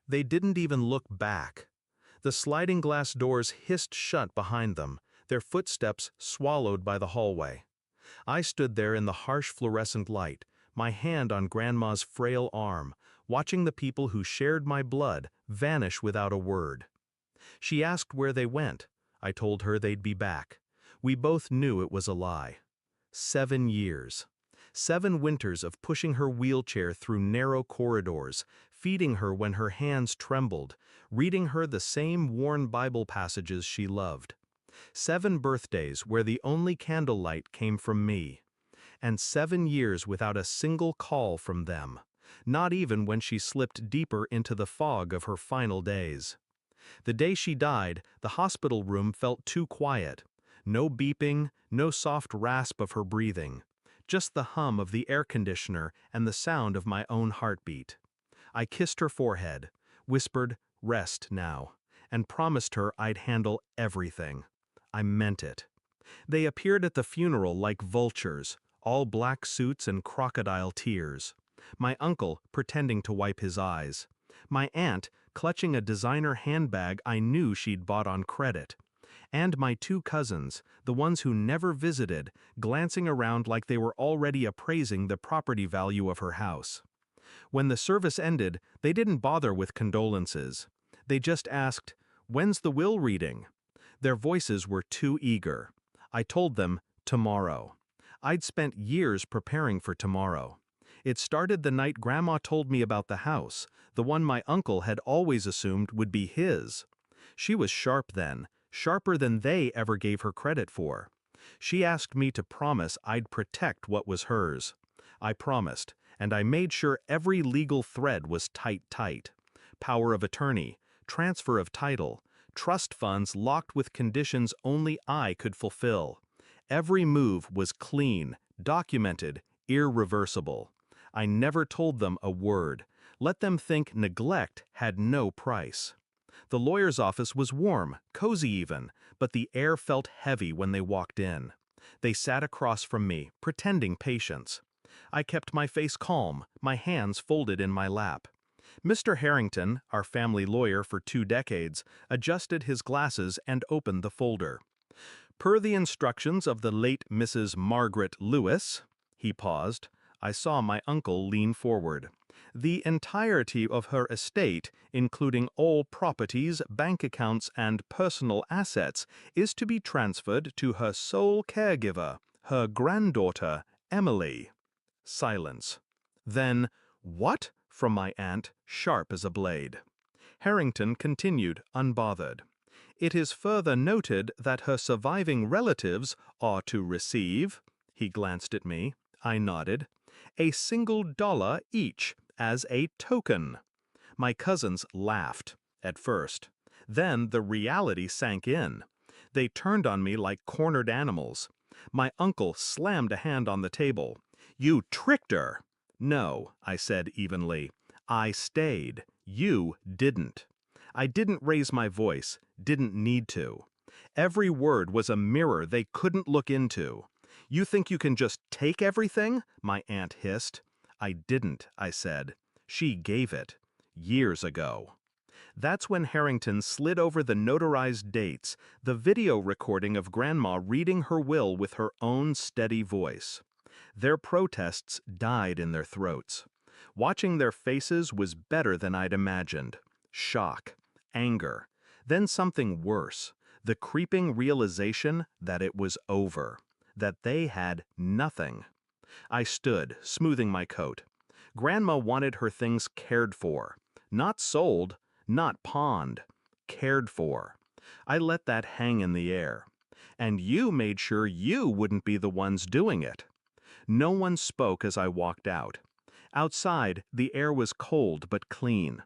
They didn't even look back. The sliding glass doors hissed shut behind them, their footsteps swallowed by the hallway. I stood there in the harsh fluorescent light, my hand on Grandma's frail arm, watching the people who shared my blood vanish without a word. She asked where they went. I told her they'd be back. We both knew it was a lie. 7 years. 7 winters of pushing her wheelchair through narrow corridors, feeding her when her hands trembled, reading her the same worn Bible passages she loved. 7 birthdays where the only candlelight came from me. And 7 years without a single call from them, not even when she slipped deeper into the fog of her final days. The day she died, the hospital room felt too quiet. No beeping, no soft rasp of her breathing. Just the hum of the air conditioner and the sound of my own heartbeat. I kissed her forehead, whispered, "Rest now," and promised her I'd handle everything. I meant it. They appeared at the funeral like vultures, all black suits and crocodile tears. My uncle pretending to wipe his eyes. My aunt clutching a designer handbag I knew she'd bought on credit. And my 2 cousins, the ones who never visited, glancing around like they were already appraising the property value of her house. When the service ended, they didn't bother with condolences. They just asked, "When's the will reading?" Their voices were too eager. I told them, tomorrow. I'd spent years preparing for tomorrow. It started the night Grandma told me about the house, the one my uncle had always assumed would be his. She was sharp then, sharper than they ever gave her credit for. She asked me to promise I'd protect what was hers. I promised, and I made sure every legal thread was tight. Power of attorney, transfer of title, trust funds locked with conditions only I could fulfill. Every move was clean, documented, irreversible. I never told them a word. Let them think neglect had no price. The lawyer's office was warm, cozy even, but the air felt heavy when they walked in. They sat across from me, pretending patience. I kept my face calm, my hands folded in my lap. Mr. Harrington, our family lawyer for 2 decades, adjusted his glasses and opened the folder. Per the instructions of the late Mrs. Margaret Lewis, he paused. I saw my uncle lean forward. The entirety of her estate, including all properties, bank accounts, and personal assets, is to be transferred to her sole caregiver, her granddaughter, Emily. Silence. Then, "What?" from my aunt, sharp as a blade. Harrington continued, unbothered. "It is further noted that her surviving relatives are to receive," he glanced at me, I nodded, "a $1 each as a token." My cousins laughed, at first. Then the reality sank in. They turned on me like cornered animals. My uncle slammed a hand on the table. "You tricked her!" "No," I said evenly. "I stayed. You didn't." I didn't raise my voice, didn't need to. Every word was a mirror they couldn't look into. "You think you can just take everything?" my aunt hissed. "I didn't," I said. "She gave it. Years ago." That's when Harrington slid over the notarized dates, the video recording of Grandma reading her will with her own steady voice. Their protests died in their throats. Watching their faces was better than I'd imagined. Shock, anger, then something worse, the creeping realization that it was over, that they had nothing. I stood, smoothing my coat. Grandma wanted her things cared for. Not sold, not pawned. Cared for. I let that hang in the air. And you made sure you wouldn't be the ones doing it. No one spoke as I walked out. Outside, the air was cold but clean.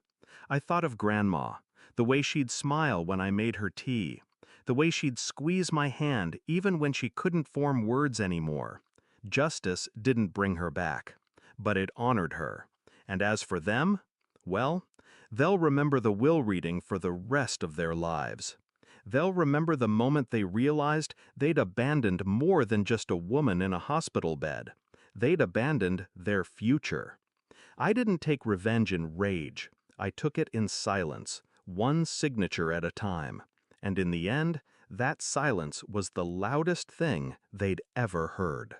I thought of Grandma, the way she'd smile when I made her tea, the way she'd squeeze my hand even when she couldn't form words anymore. Justice didn't bring her back, but it honored her. And as for them, well, they'll remember the will reading for the rest of their lives. They'll remember the moment they realized they'd abandoned more than just a woman in a hospital bed. They'd abandoned their future. I didn't take revenge in rage. I took it in silence, one signature at a time, and in the end, that silence was the loudest thing they'd ever heard.